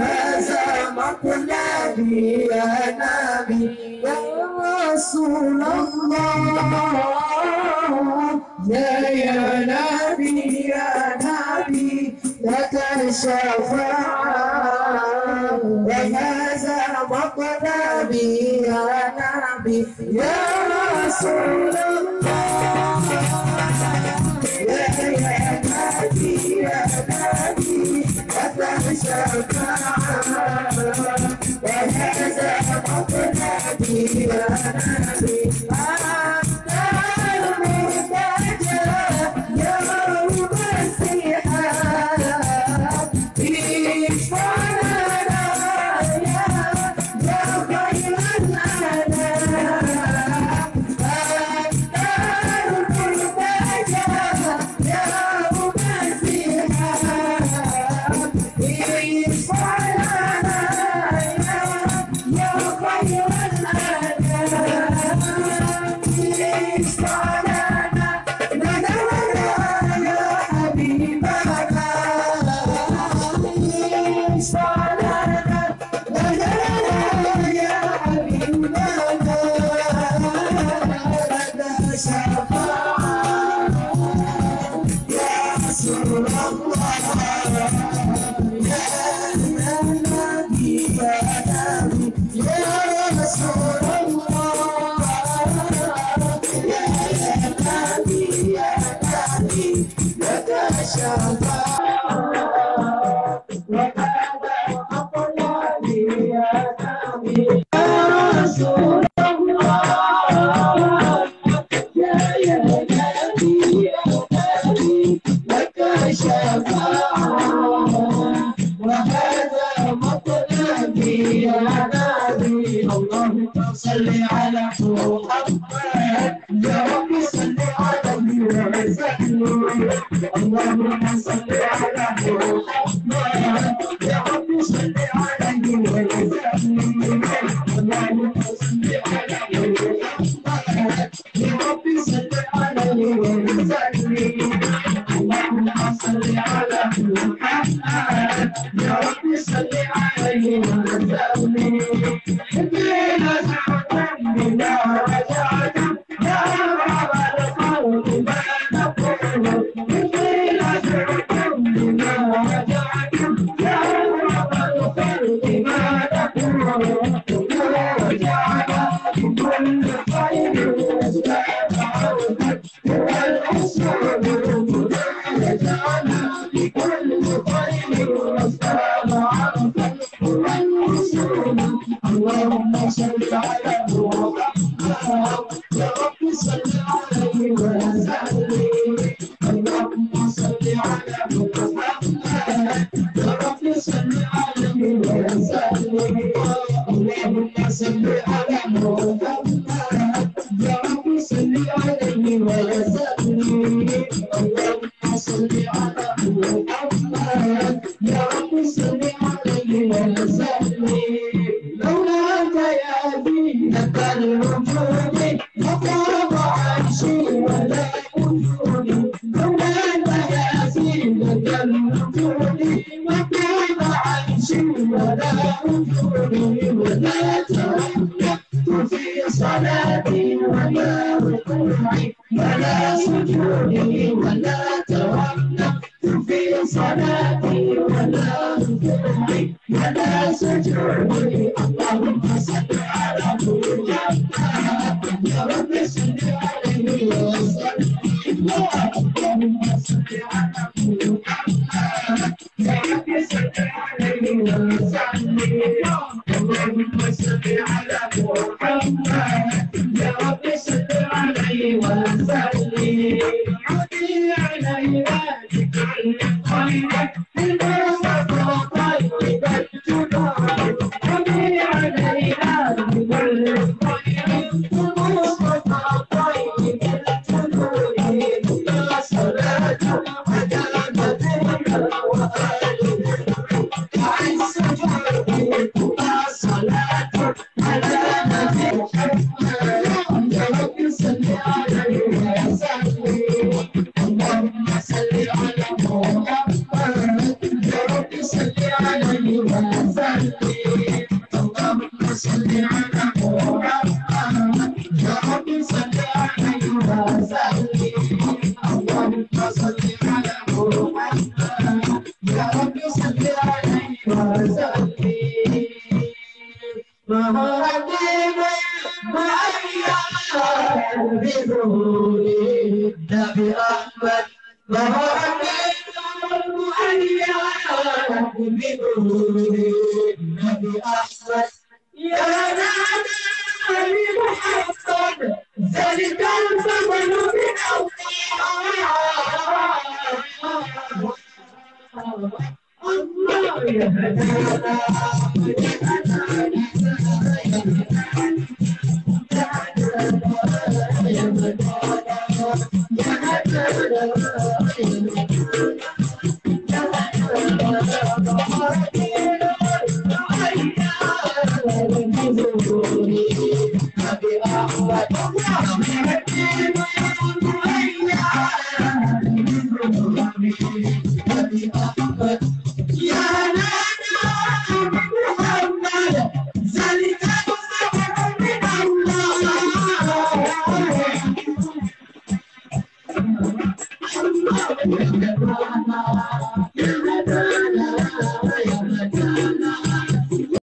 هذا مطلبي يا نبي يا رسول الله يا نبي يا نبي لك الشفاعة وهذا مطلبي يا نبي يا رسول الله يا نبي يا نبي لك الشفاعة وهذا مطلبي يا نبي صل على محمد يا رب صل عليه وسلم اللهم صل على محمد يا رب صل عليه وسلم اللهم صل على محمد يا رب صل عليه وسلم اللهم صل على محمد يا رب صل عليه وسلم اللهم صل على محمد يا رب صل عليه وسلم اللهم صل على محمد يا رب صل عليه وسلم اللهم صل على محمد يا رب صل عليه وسلم اللهم صل على محمد يا رب صل عليه وسلم لولاك يا زينة الوجود لطاب عرشي ولا وجودي لولاك يا زينة الوجود لطاب عرشي ولا وجودي ولا ترددت في صلاتي ولا ركوعي ولا سجودي ولا ترددت في صلاتي ولا ركوعي ولا سجودي اللهم صل على محمد يا رب صل عليه وسلم اللهم صل على محمد يا رب صل عليه وسلم اللهم صل على محمد يا رب صل عليه وسلم عدي علينا بكل خير المصطفى طيب الجدار عدي علينا بكل خير المصطفى طيب الجدار يا صلاة على نبيك وآله عز جاره يا صلاة على نبيك Allah